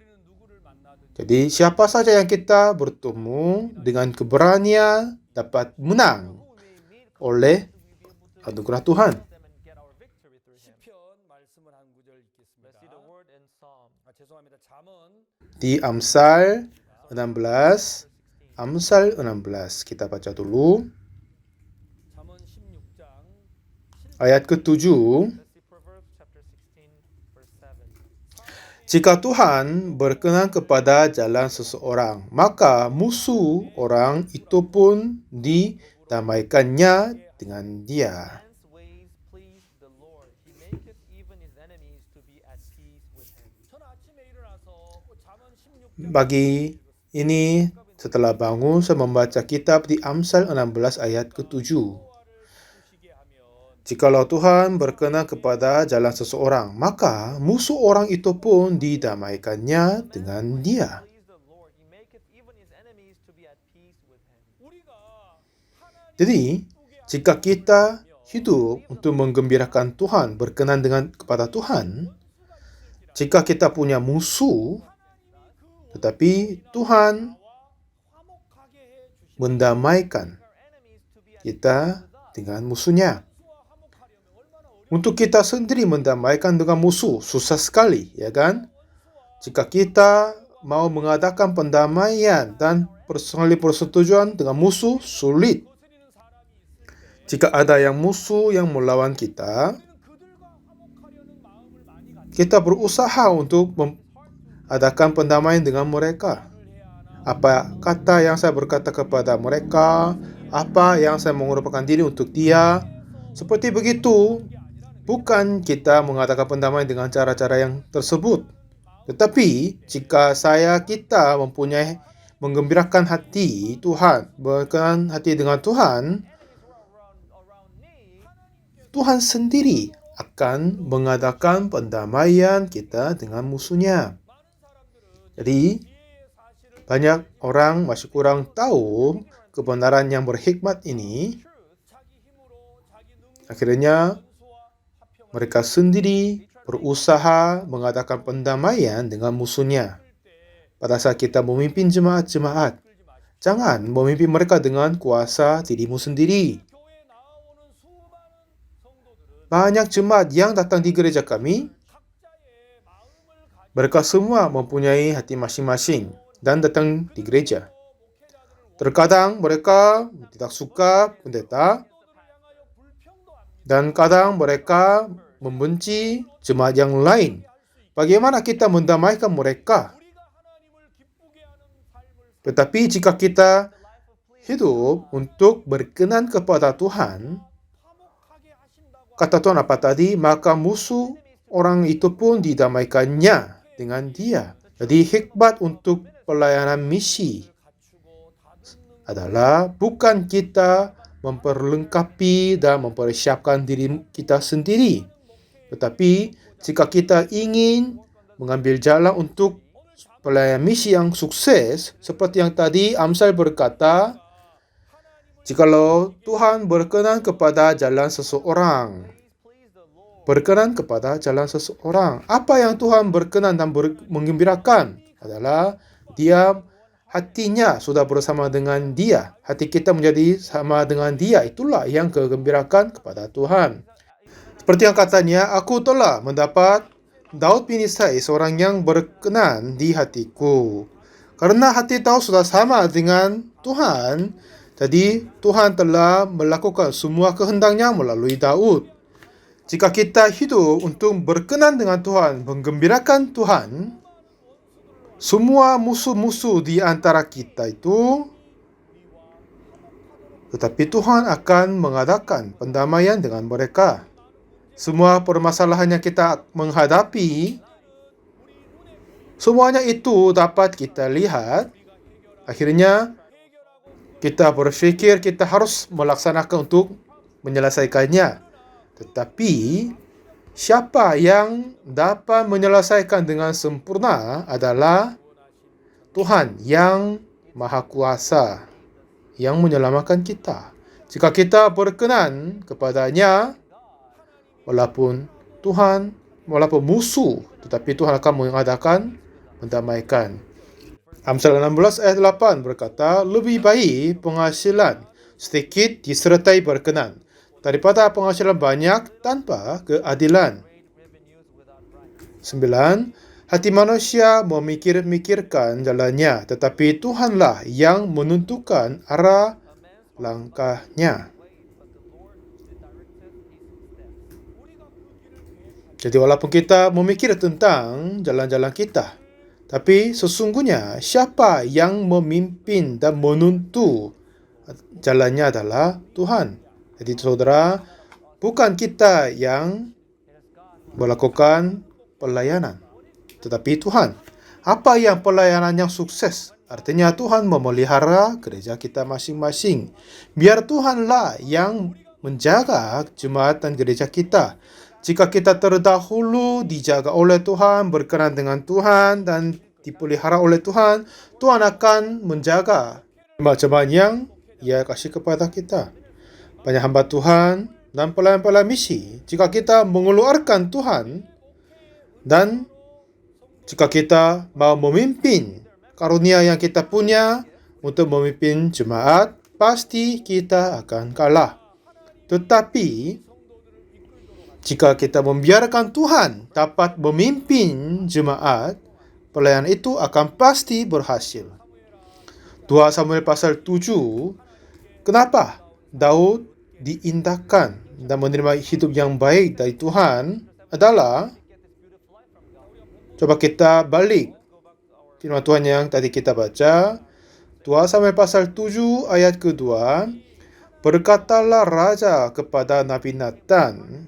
Jadi siapa saja yang kita bertemu dengan keberanian dapat menang oleh anugerah Tuhan. Di Amsal 16, kita baca dulu. Ayat ke-7. Jika Tuhan berkenan kepada jalan seseorang, maka musuh orang itu pun didamaikannya dengan dia. Bagi ini, setelah bangun, saya membaca kitab di Amsal 16 ayat ke-7. Jikalau Tuhan berkenan kepada jalan seseorang, maka musuh orang itu pun didamaikannya dengan dia. Jadi, jika kita hidup untuk menggembirakan Tuhan, berkenan kepada Tuhan, jika kita punya musuh, tetapi Tuhan mendamaikan kita dengan musuhnya. Untuk kita sendiri mendamaikan dengan musuh, susah sekali, ya kan? Jika kita mau mengadakan pendamaian dan persetujuan dengan musuh, sulit. Jika ada yang musuh yang melawan kita berusaha untuk adakan pendamaian dengan mereka. Apa kata yang saya berkata kepada mereka, apa yang saya mengorbankan diri untuk dia. Seperti begitu, bukan kita mengadakan pendamaian dengan cara-cara yang tersebut. Tetapi jika kita mempunyai menggembirakan hati Tuhan, berkenan hati dengan Tuhan, Tuhan sendiri akan mengadakan pendamaian kita dengan musuhnya. Jadi, banyak orang masih kurang tahu kebenaran yang berhikmat ini. Akhirnya, mereka sendiri berusaha mengadakan pendamaian dengan musuhnya. Pada saat kita memimpin jemaat-jemaat, jangan memimpin mereka dengan kuasa dirimu sendiri. Banyak jemaat yang datang di gereja kami, mereka semua mempunyai hati masing-masing dan datang di gereja. Terkadang mereka tidak suka pendeta, dan kadang mereka membenci jemaat yang lain. Bagaimana kita mendamaikan mereka? Tetapi jika kita hidup untuk berkenan kepada Tuhan, kata Tuhan apa tadi? Maka musuh orang itu pun didamaikannya dengan dia. Jadi hikmat untuk pelayanan misi adalah bukan kita memperlengkapi dan mempersiapkan diri kita sendiri. Tetapi jika kita ingin mengambil jalan untuk pelayanan misi yang sukses, seperti yang tadi Amsal berkata, jikalau Tuhan berkenan kepada jalan seseorang, apa yang Tuhan berkenan dan menggembirakan adalah dia hatinya sudah bersama dengan dia. Hati kita menjadi sama dengan dia. Itulah yang kegembirakan kepada Tuhan. Seperti yang katanya, aku telah mendapat Daud bin Isai, seorang yang berkenan di hatiku. Karena hati Daud sudah sama dengan Tuhan, jadi Tuhan telah melakukan semua kehendaknya melalui Daud. Jika kita hidup untuk berkenan dengan Tuhan, menggembirakan Tuhan, semua musuh-musuh di antara kita itu, tetapi Tuhan akan mengadakan pendamaian dengan mereka. Semua permasalahan yang kita menghadapi, semuanya itu dapat kita lihat. Akhirnya, kita berpikir kita harus melaksanakan untuk menyelesaikannya. Tetapi, siapa yang dapat menyelesaikan dengan sempurna adalah Tuhan yang Maha Kuasa, yang menyelamatkan kita. Jika kita berkenan kepadanya, walaupun musuh, tetapi Tuhan akan mengadakan mendamaikan. Amsal 16 ayat 8 berkata, lebih baik penghasilan sedikit disertai berkenan daripada penghasilan banyak tanpa keadilan. 9. Hati manusia memikirkan jalannya, tetapi Tuhanlah yang menentukan arah langkahnya. Jadi walaupun kita memikir tentang jalan-jalan kita, tapi sesungguhnya siapa yang memimpin dan menentu jalannya adalah Tuhan. Jadi saudara, bukan kita yang melakukan pelayanan, tetapi Tuhan. Apa yang pelayanan yang sukses? Artinya Tuhan memelihara gereja kita masing-masing. Biar Tuhanlah yang menjaga jemaat dan gereja kita. Jika kita terdahulu dijaga oleh Tuhan, berkenan dengan Tuhan, dan dipelihara oleh Tuhan, Tuhan akan menjaga jemaat-jemaat yang Ia kasih kepada kita. Banyak hamba Tuhan dan pelayan-pelayan misi, jika kita mengeluarkan Tuhan dan jika kita mau memimpin karunia yang kita punya untuk memimpin jemaat, pasti kita akan kalah. Tetapi jika kita membiarkan Tuhan dapat memimpin jemaat, pelayanan itu akan pasti berhasil. 2 Samuel pasal 7, kenapa Daud diindahkan dan menerima hidup yang baik dari Tuhan adalah, coba kita balik firman Tuhan yang tadi kita baca, 2 Samuel pasal 7 ayat kedua, berkatalah raja kepada Nabi Nathan,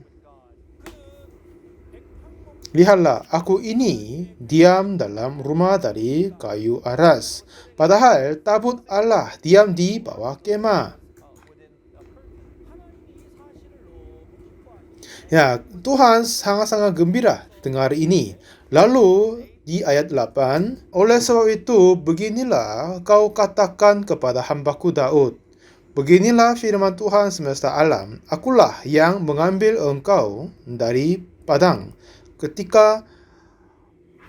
lihatlah, aku ini diam dalam rumah dari kayu aras, padahal tabut Allah diam di bawah kemah. Ya, Tuhan sangat-sangat gembira dengar ini. Lalu di ayat 8, oleh sebab itu beginilah kau katakan kepada hambaku Daud, beginilah firman Tuhan semesta alam, akulah yang mengambil engkau dari padang, ketika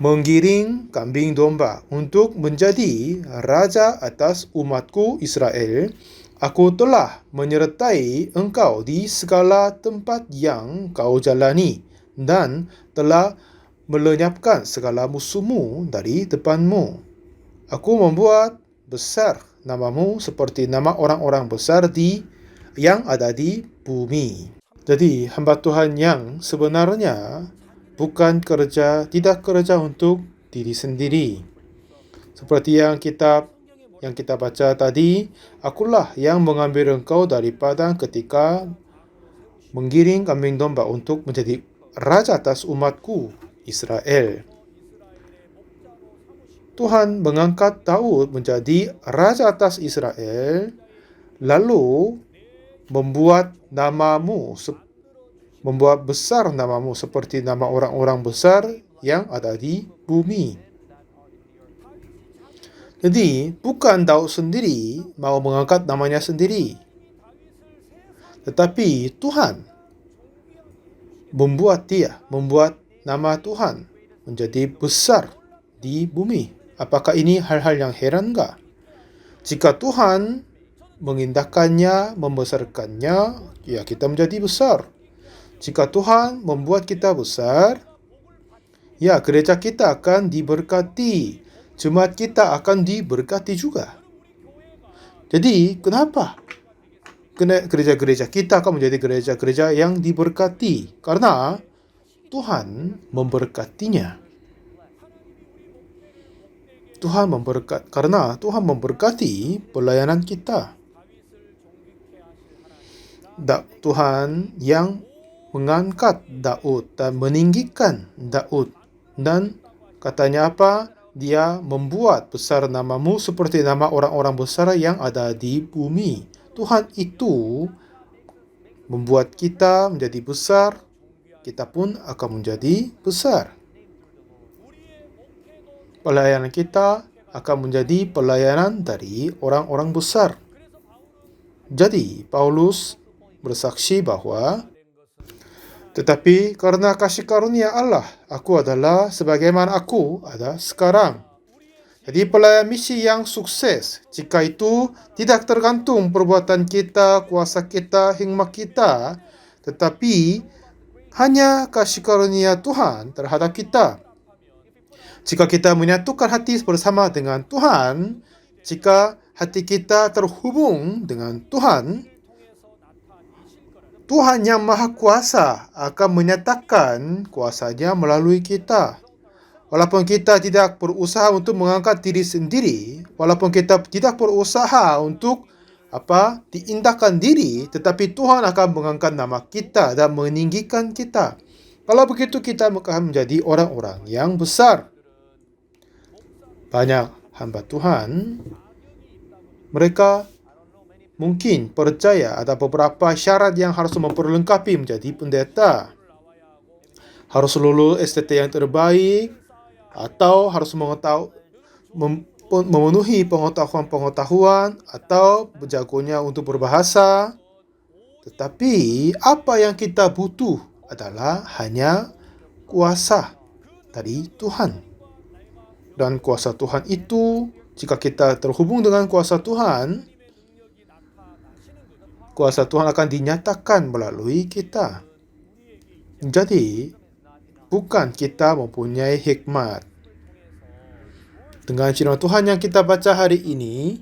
menggiring kambing domba untuk menjadi raja atas umatku Israel, aku telah menyertai engkau di segala tempat yang kau jalani dan telah melenyapkan segala musuhmu dari depanmu. Aku membuat besar namamu seperti nama orang-orang besar yang ada di bumi. Jadi hamba Tuhan yang sebenarnya tidak kerja untuk diri sendiri. Seperti yang kita baca tadi, akulah yang mengambil engkau daripada ketika menggiring kambing domba untuk menjadi raja atas umatku Israel. Tuhan mengangkat Daud menjadi raja atas Israel, lalu membuat besar namamu seperti nama orang-orang besar yang ada di bumi. Jadi, bukan Daud sendiri mau mengangkat namanya sendiri, tetapi Tuhan membuat nama Tuhan menjadi besar di bumi. Apakah ini hal-hal yang heran enggak? Jika Tuhan mengindahkannya, membesarkannya, ya kita menjadi besar. Jika Tuhan membuat kita besar, ya gereja kita akan diberkati. Jemaat kita akan diberkati juga. Jadi, kenapa gereja-gereja kita akan menjadi gereja-gereja yang diberkati? Karena Tuhan memberkatinya. Karena Tuhan memberkati pelayanan kita. Tuhan yang mengangkat Daud dan meninggikan Daud. Dan katanya apa? Dia membuat besar namamu seperti nama orang-orang besar yang ada di bumi. Tuhan itu membuat kita menjadi besar, kita pun akan menjadi besar. Pelayanan kita akan menjadi pelayanan dari orang-orang besar. Jadi, Paulus bersaksi bahwa, tetapi karena kasih karunia Allah, aku adalah sebagaimana aku ada sekarang. Jadi, pelayan misi yang sukses, jika itu tidak tergantung perbuatan kita, kuasa kita, hikmat kita, tetapi hanya kasih karunia Tuhan terhadap kita. Jika kita menyatukan hati bersama dengan Tuhan, jika hati kita terhubung dengan Tuhan, Tuhan yang Maha Kuasa akan menyatakan kuasa-Nya melalui kita. Walaupun kita tidak berusaha untuk mengangkat diri sendiri, walaupun kita tidak berusaha untuk diindahkan diri, tetapi Tuhan akan mengangkat nama kita dan meninggikan kita. Kalau begitu kita akan menjadi orang-orang yang besar. Banyak hamba Tuhan, mereka mungkin percaya ada beberapa syarat yang harus memperlengkapi menjadi pendeta. Harus lulus STT yang terbaik, atau harus memenuhi pengetahuan-pengetahuan, atau berjagonya untuk berbahasa. Tetapi apa yang kita butuh adalah hanya kuasa dari Tuhan. Dan kuasa Tuhan itu, jika kita terhubung dengan kuasa Tuhan akan dinyatakan melalui kita. Jadi, bukan kita mempunyai hikmat. Dengan firman Tuhan yang kita baca hari ini,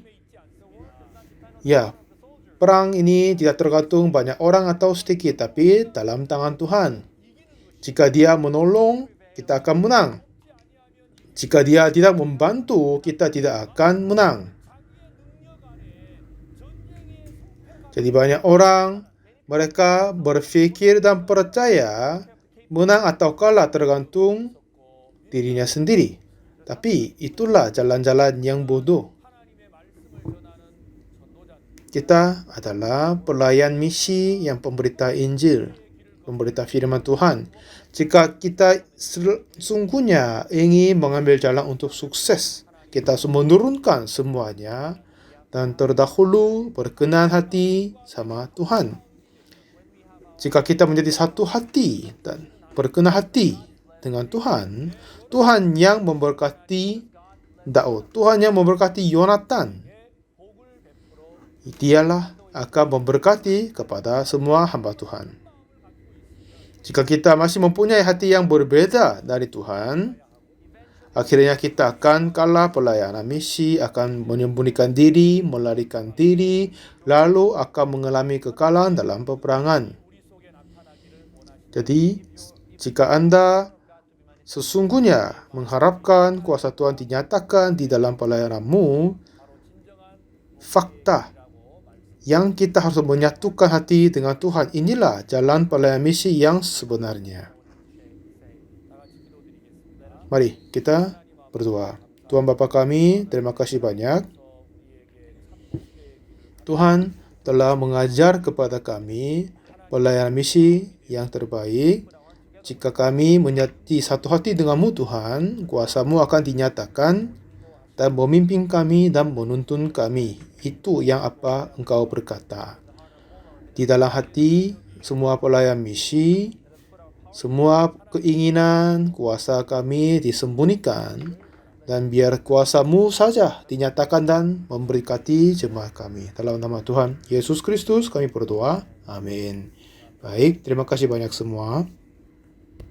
ya, perang ini tidak tergantung banyak orang atau sedikit, tapi dalam tangan Tuhan. Jika Dia menolong, kita akan menang. Jika Dia tidak membantu, kita tidak akan menang. Jadi banyak orang, mereka berpikir dan percaya menang atau kalah tergantung dirinya sendiri. Tapi itulah jalan-jalan yang bodoh. Kita adalah pelayan misi yang pemberita Injil, pemberita firman Tuhan. Jika kita sungguhnya ingin mengambil jalan untuk sukses, kita harus menurunkan semuanya dan terdahulu berkenan hati sama Tuhan. Jika kita menjadi satu hati dan berkenan hati dengan Tuhan, Tuhan yang memberkati Daud, Tuhan yang memberkati Yonatan, dialah akan memberkati kepada semua hamba Tuhan. Jika kita masih mempunyai hati yang berbeda dari Tuhan, akhirnya kita akan kalah pelayanan misi, akan menyembunyikan diri, melarikan diri, lalu akan mengalami kekalahan dalam peperangan. Jadi, jika Anda sesungguhnya mengharapkan kuasa Tuhan dinyatakan di dalam pelayananmu, fakta yang kita harus menyatukan hati dengan Tuhan, inilah jalan pelayanan misi yang sebenarnya. Mari kita berdoa. Tuhan Bapa kami, terima kasih banyak. Tuhan telah mengajar kepada kami pelayanan misi yang terbaik. Jika kami menyati satu hati denganmu Tuhan, kuasa-Mu akan dinyatakan dan memimpin kami dan menuntun kami. Itu yang apa Engkau berkata. Di dalam hati semua pelayan misi, semua keinginan, kuasa kami disembunyikan, dan biar kuasa-Mu saja dinyatakan dan memberkati jemaat kami. Dalam nama Tuhan Yesus Kristus kami berdoa. Amin. Baik, terima kasih banyak semua.